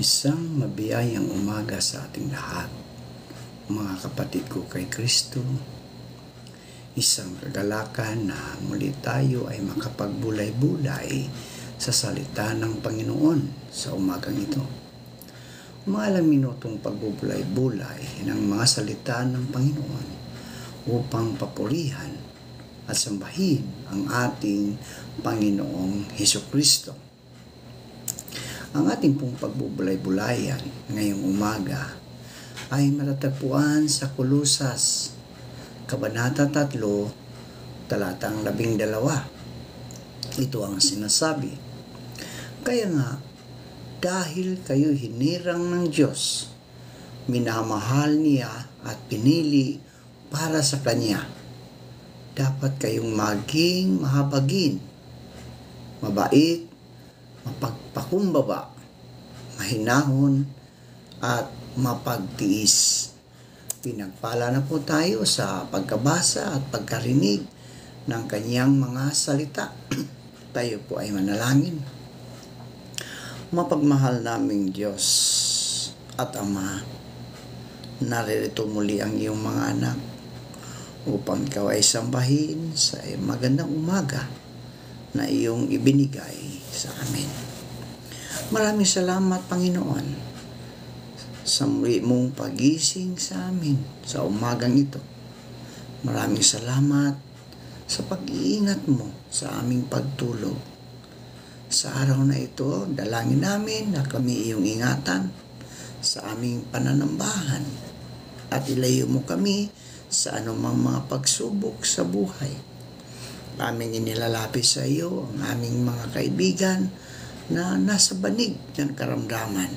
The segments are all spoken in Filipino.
Isang mabiyayang umaga sa ating lahat, mga kapatid ko kay Kristo. Isang kagalakan na muli tayo ay makapagbulay-bulay sa salita ng Panginoon sa umagang ito. Mga ilang minutong pagbubulay-bulay ng mga salita ng Panginoon upang papurihan at sambahin ang ating Panginoong Hesukristo. Ang ating pong pagbubulay-bulayan ngayong umaga ay matatagpuan sa Kolosas, Kabanata 3, talatang 12. Ito ang sinasabi. Kaya nga, dahil kayo hinirang ng Diyos, minamahal niya at pinili para sa Kanya, dapat kayong maging mahabagin, mabait, mapagpakumbaba, mahinahon, at mapagtiis. Pinagpala na po tayo sa pagkabasa at pagkarinig ng kanyang mga salita. Tayo po ay manalangin. Mapagmahal naming Diyos at Ama, naririto muli ang iyong mga anak upang ikaw ay sambahin sa magandang umaga na iyong ibinigay sa amin. Maraming salamat, Panginoon, sa muli mong pagising sa amin sa umagang ito. Maraming salamat sa pag-iingat mo sa aming pagtulog. Sa araw na ito, dalangin namin na kami iyong ingatan sa aming pananambahan at ilayo mo kami sa anumang mga pagsubok sa buhay. Aming inilalapit sa iyo ang aming mga kaibigan na nasa banig ng karamdaman.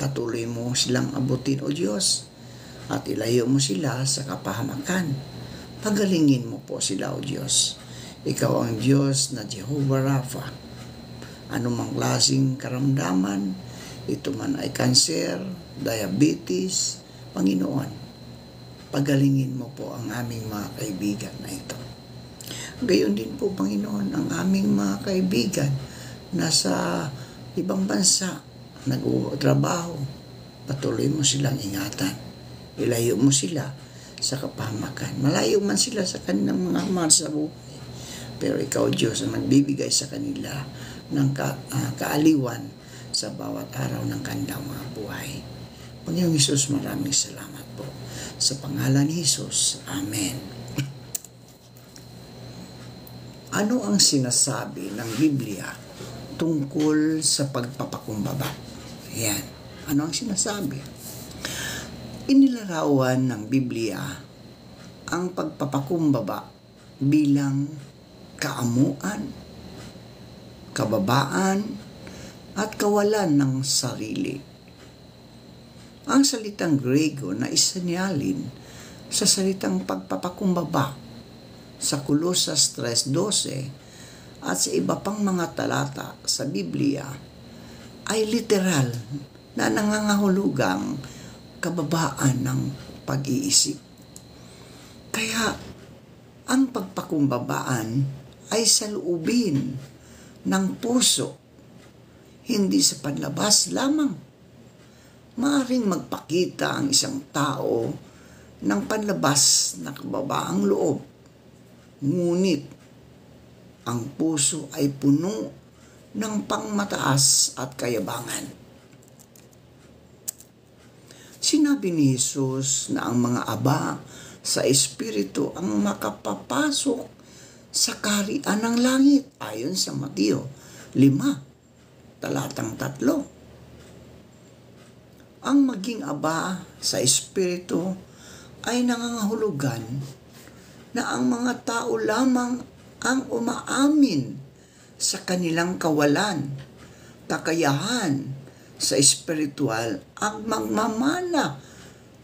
Patuloy mo silang abutin, O Diyos, at ilayo mo sila sa kapahamakan. Pagalingin mo po sila, O Diyos. Ikaw ang Diyos na Jehovah Rapha. Anumang klaseng karamdaman, ito man ay kanser, diabetes, Panginoon, pagalingin mo po ang aming mga kaibigan na ito. Gayon din po, Panginoon, ang aming mga kaibigan nasa ibang bansa, nag-trabaho. Patuloy mo silang ingatan. Ilayo mo sila sa kapahamakan. Malayo man sila sa kanilang mga mahal sa buhay. Pero ikaw, Diyos, ang nagbibigay sa kanila ng kaaliwan sa bawat araw ng kanilang mga buhay. Panginoong Hesus, maraming salamat po. Sa pangalan ni Hesus, Amen. Ano ang sinasabi ng Biblia tungkol sa pagpapakumbaba? Ayan. Ano ang sinasabi? Inilarawan ng Biblia ang pagpapakumbaba bilang kaamuan, kababaan, at kawalan ng sarili. Ang salitang Grego na isinalin sa salitang pagpapakumbaba sa Kolosas 3:12 at sa iba pang mga talata sa Biblia ay literal na nangangahulugang kababaan ng pag-iisip. Kaya ang pagpakumbabaan ay sa loobin ng puso, hindi sa panlabas lamang. Maaaring magpakita ang isang tao ng panlabas na kababaang loob, ngunit ang puso ay puno ng pangmataas at kayabangan. Sinabi ni Jesus na ang mga aba sa Espiritu ang makapapasok sa kaharian ng langit ayon sa Mateo 5, talatang 3. Ang maging aba sa Espiritu ay nangangahulugan na ang mga tao lamang ang umaamin sa kanilang kawalan, kakayahan sa espiritual at magmamana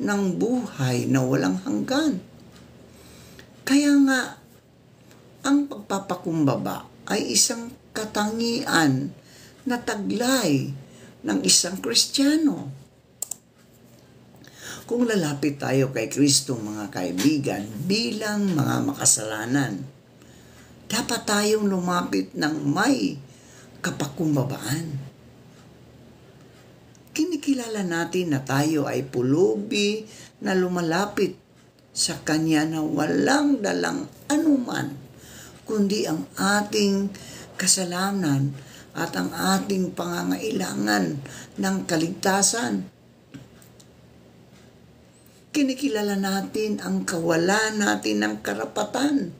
ng buhay na walang hanggan. Kaya nga, ang pagpapakumbaba ay isang katangian na taglay ng isang Kristiyano. Kung lalapit tayo kay Kristo, mga kaibigan, bilang mga makasalanan, dapat tayong lumapit ng may kapakumbabaan. Kinikilala natin na tayo ay pulubi na lumalapit sa Kanya na walang dalang anuman, kundi ang ating kasalanan at ang ating pangangailangan ng kaligtasan. Kinikilala natin ang kawalan natin ng karapatan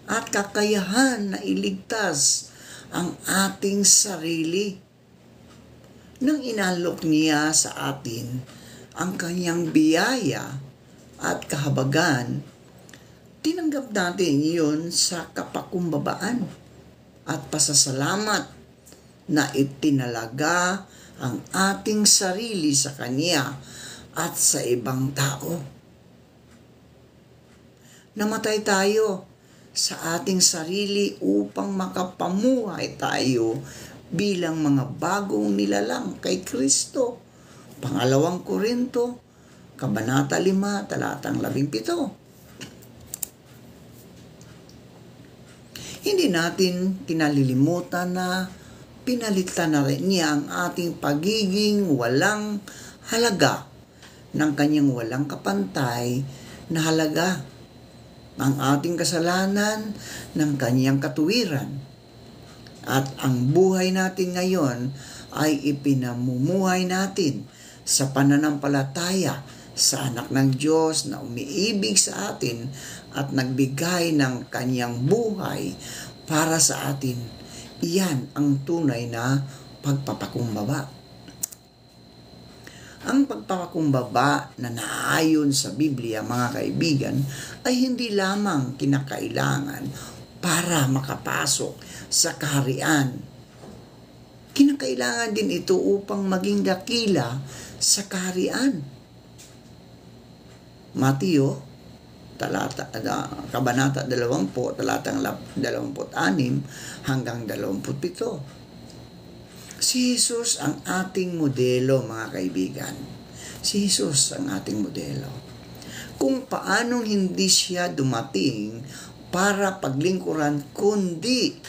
at kakayahan na iligtas ang ating sarili. Nang inalok niya sa atin ang kanyang biyaya at kahabagan, tinanggap natin iyon sa kapakumbabaan at pasasalamat na itinalaga ang ating sarili sa Kanya at sa ibang tao. Namatay tayo sa ating sarili upang makapamuhay tayo bilang mga bagong nilalang kay Kristo. Pangalawang Korinto, Kabanata 5, talatang 17. Hindi natin kinalilimutan na pinalitan na rin niya ang ating pagiging walang halaga ng kanyang walang kapantay na halaga, ang ating kasalanan ng kanyang katuwiran. At ang buhay natin ngayon ay ipinamumuhay natin sa pananampalataya sa anak ng Diyos na umiibig sa atin at nagbigay ng kanyang buhay para sa atin. Iyan ang tunay na pagpapakumbaba. Ang pagpapakumbaba na naayon sa Biblia, mga kaibigan, ay hindi lamang kinakailangan para makapasok sa kaharian. Kinakailangan din ito upang maging dakila sa kaharian. Mateo, Kabanata 20, talatang 26 hanggang 27. Si Jesus ang ating modelo, mga kaibigan. Si Jesus ang ating modelo. Kung paanong hindi siya dumating para paglingkuran, kundi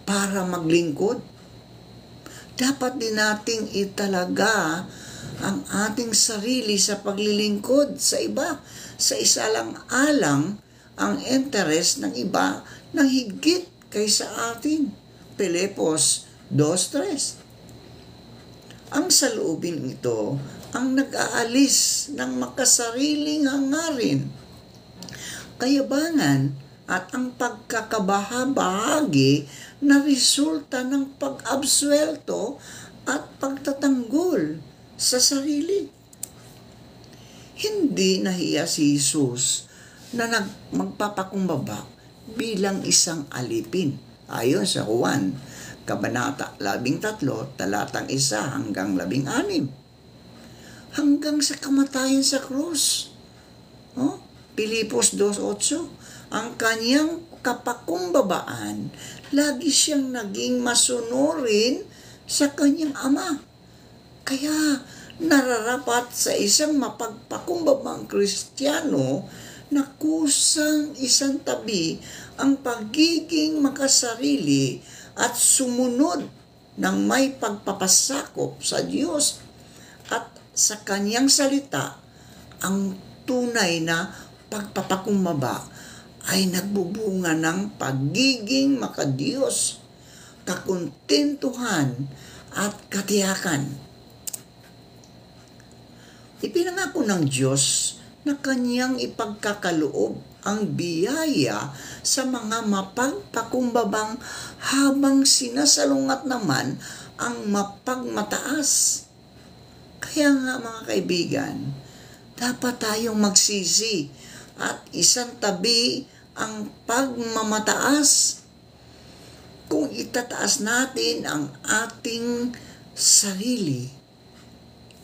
para maglingkod. Dapat din nating italaga ang ating sarili sa paglilingkod sa iba, sa isalang-alang ang interes ng iba ng higit kaysa atin. Pilipos 2:3. Ang saloobin ito ang nag-aalis ng makasariling hangarin, kayabangan at ang pagkakabahabahagi na resulta ng pag-absuelto at pagtatanggol sa sarili. Hindi nahiya si Jesus na magpapakumbaba bilang isang alipin. Ayon sa Juan, Kabanata 13, talatang 1 hanggang 16. Hanggang sa kamatayan sa krus. Pilipos 2:8. Ang kanyang kapakumbabaan, lagi siyang naging masunurin sa kanyang ama. Kaya nararapat sa isang mapagpakumbabang Kristiyano na kusang isang tabi ang pagiging makasarili at sumunod ng may pagpapasakop sa Diyos at sa kanyang salita. Ang tunay na pagpapakumbaba ay nagbubunga ng pagiging makadiyos, kakuntentuhan at katiyakan. Ipinangako ng Diyos na kanyang ipagkakaloob ang biyaya sa mga mapagpakumbabang habang sinasalungat naman ang mapagmataas. Kaya nga, mga kaibigan, dapat tayong magsisi at isang tabi ang pagmamataas. Kung itataas natin ang ating sarili,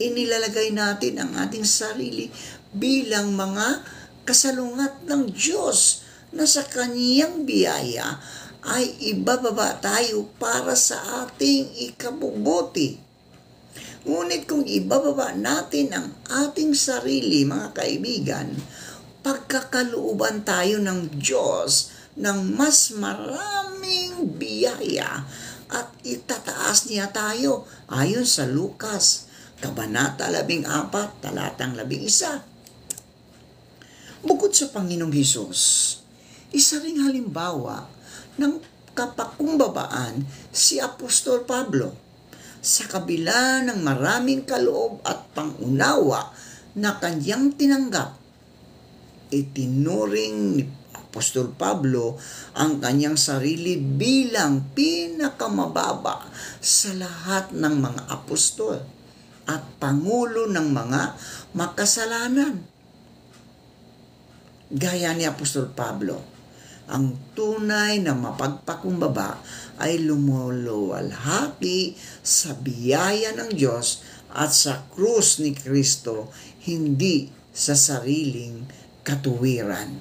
inilalagay natin ang ating sarili bilang mga kasalungat ng Diyos na sa kanyang biyaya ay ibababa tayo para sa ating ikabubuti. Ngunit kung ibababa natin ang ating sarili, mga kaibigan, pagkakalooban tayo ng Diyos ng mas maraming biyaya at itataas niya tayo ayon sa Lucas, Kabanata 14, talatang 11. Bukod sa Panginoong Hesus, isa ring halimbawa ng kapakumbabaan si Apostol Pablo. Sa kabila ng maraming kaloob at pangunawa na kanyang tinanggap, itinuring ni Apostol Pablo ang kanyang sarili bilang pinakamababa sa lahat ng mga apostol at pangulo ng mga makasalanan. Gaya ni Apostol Pablo, ang tunay na mapagpakumbaba ay lumuluwalhati sa biyaya ng Diyos at sa krus ni Kristo, hindi sa sariling katuwiran.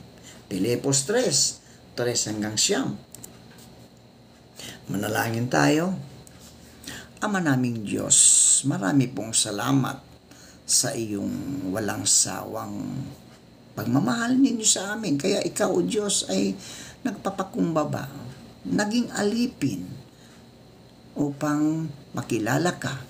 Pilipos 3, 3-9. Manalangin tayo. Ama naming Diyos, marami pong salamat sa iyong walang sawang pagmamahal ninyo sa amin. Kaya ikaw, O Diyos, ay nagpapakumbaba, naging alipin upang makilala ka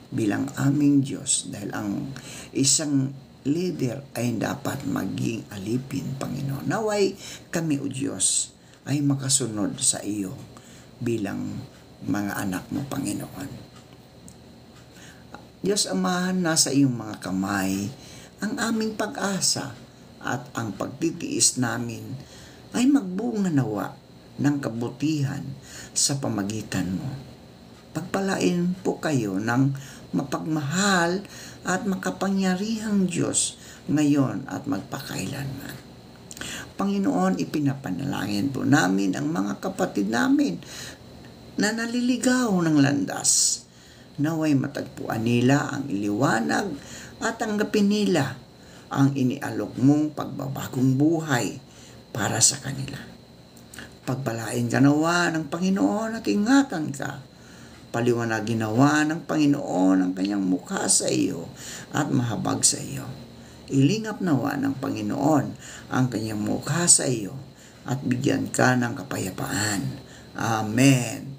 bilang aming Diyos. Dahil ang isang leader ay dapat maging alipin, Panginoon. Naway kami, O Diyos, ay makasunod sa iyo bilang mga anak mo, Panginoon. Diyos Ama, nasa iyong mga kamay ang aming pag-asa at ang pagtitiis namin ay magbunga nawa ng kabutihan sa pamagitan mo. Pagpalain po kayo ng mapagmahal at makapangyarihang Diyos ngayon at magpakailanman. Panginoon, ipinapanalangin po namin ang mga kapatid namin na naliligaw ng landas. Naway matagpuan nila ang iliwanag at tanggapin nila ang inialok mong pagbabagong buhay para sa kanila. Pagpalain ka nawa ng Panginoon at ingatan ka. Paliwanagin nawa ng Panginoon ang kanyang mukha sa iyo at mahabag sa iyo. Ilingap nawa ng Panginoon ang kanyang mukha sa iyo at bigyan ka ng kapayapaan. Amen.